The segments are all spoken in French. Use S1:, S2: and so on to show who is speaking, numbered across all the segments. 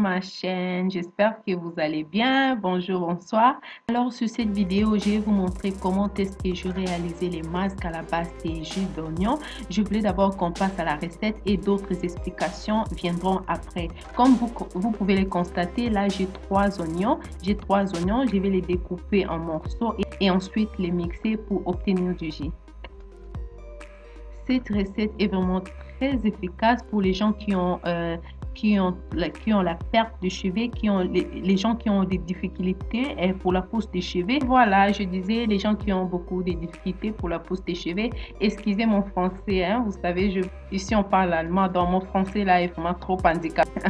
S1: ma chaîne, j'espère que vous allez bien. Bonjour, bonsoir. Alors sur cette vidéo, je vais vous montrer comment est-ce que je réalisais les masques à la base des jus d'oignon. Je voulais d'abord qu'on passe à la recette et d'autres explications viendront après. Comme vous pouvez les constater, là j'ai trois oignons. Je vais les découper en morceaux et ensuite les mixer pour obtenir du jus. Cette recette est vraiment très efficace pour les gens qui ont la perte de cheveux, les gens qui ont des difficultés pour la pousse des cheveux. Voilà, je disais les gens qui ont beaucoup de difficultés pour la pousse des cheveux. Excusez mon français, hein, vous savez, ici on parle allemand, donc mon français là est vraiment trop handicapé.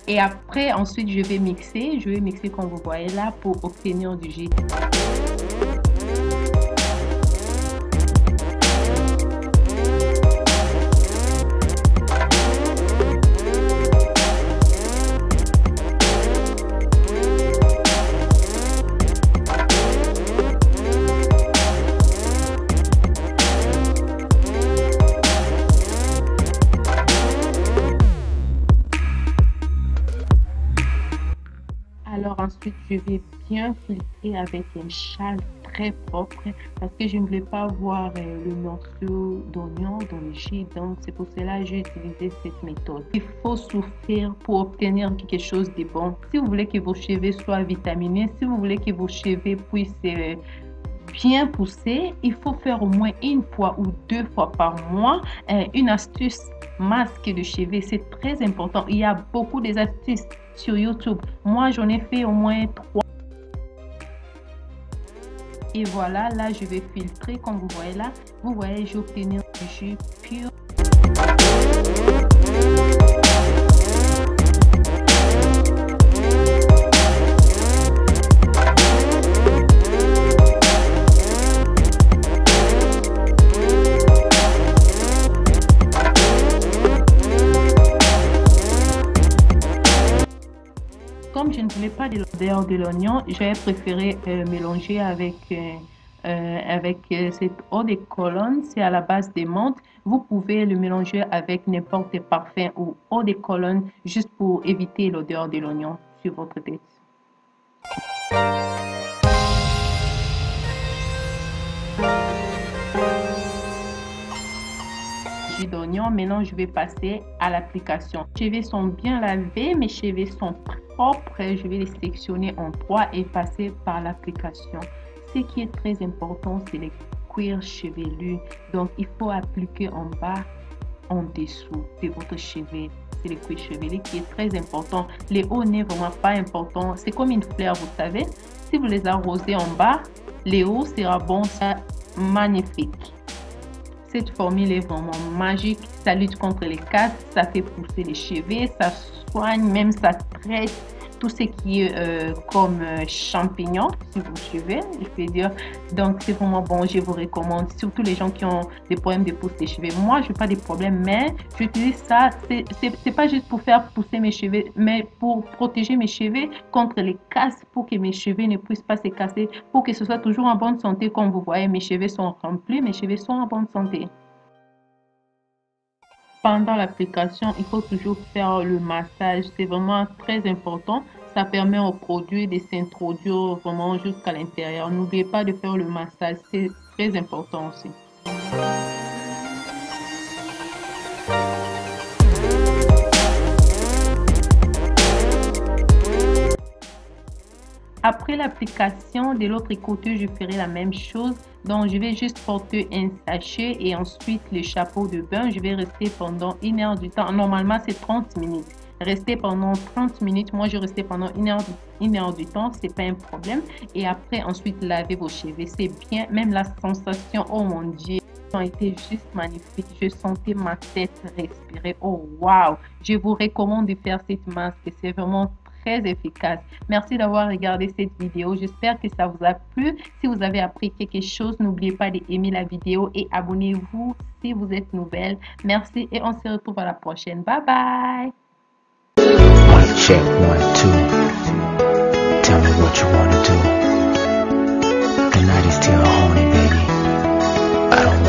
S1: Et après, ensuite, je vais mixer comme vous voyez là pour obtenir du jus. Alors ensuite, je vais bien filtrer avec un châle très propre parce que je ne voulais pas voir le morceau d'oignon dans le jus. Donc c'est pour cela que j'ai utilisé cette méthode. Il faut souffrir pour obtenir quelque chose de bon. Si vous voulez que vos cheveux soient vitaminés, si vous voulez que vos cheveux puissent bien pousser, il faut faire au moins une fois ou deux fois par mois une astuce masque de cheveux. C'est très important. Il y a beaucoup d'astuces sur YouTube. Moi, j'en ai fait au moins 3. Et voilà, là, je vais filtrer comme vous voyez là. Vous voyez, j'ai obtenu du jus pur. Comme je ne voulais pas de l'odeur de l'oignon, j'avais préféré mélanger avec cette eau de Cologne. C'est à la base de menthe. Vous pouvez le mélanger avec n'importe quel parfum ou eau de Cologne juste pour éviter l'odeur de l'oignon sur votre tête. D'oignon. Maintenant, je vais passer à l'application. Mes cheveux sont bien lavés, mes cheveux sont propres. Je vais les sectionner en 3 et passer par l'application. Ce qui est très important, c'est les cuirs chevelus. Donc, il faut appliquer en bas, en dessous de votre cheveu. C'est le cuir chevelu qui est très important. Les hauts n'est vraiment pas important. C'est comme une fleur, vous savez. Si vous les arrosez en bas, les hauts sera bon, ça magnifique. Cette formule est vraiment magique, ça lutte contre les casses, ça fait pousser les cheveux, ça soigne, même ça traite tout ce qui est comme champignons sur vos cheveux, je peux dire. Donc c'est vraiment bon, je vous recommande, surtout les gens qui ont des problèmes de pousse des cheveux. Moi, je n'ai pas de problème, mais j'utilise ça, c'est pas juste pour faire pousser mes cheveux, mais pour protéger mes cheveux contre les casses, pour que mes cheveux ne puissent pas se casser, pour que ce soit toujours en bonne santé. Comme vous voyez, mes cheveux sont remplis, mes cheveux sont en bonne santé. Pendant l'application, il faut toujours faire le massage. C'est vraiment très important. Ça permet au produit de s'introduire vraiment jusqu'à l'intérieur. N'oubliez pas de faire le massage. C'est très important aussi. Après l'application, de l'autre côté, je ferai la même chose. Donc, je vais juste porter un sachet et ensuite le chapeau de bain. Je vais rester pendant 1 heure du temps. Normalement, c'est 30 minutes. Rester pendant 30 minutes. Moi, je restais pendant 1 heure du temps. C'est pas un problème. Et après, ensuite, laver vos cheveux. C'est bien. Même la sensation, oh mon Dieu, ont été juste magnifiques. Je sentais ma tête respirer. Oh, wow! Je vous recommande de faire cette masque. C'est vraiment très efficace. Merci d'avoir regardé cette vidéo. J'espère que ça vous a plu. Si vous avez appris quelque chose, n'oubliez pas d'aimer la vidéo et abonnez-vous si vous êtes nouvelle. Merci et on se retrouve à la prochaine. Bye bye.
S2: Check 1, 2. Tell me what you wanna do. The night is still horny, baby. I don't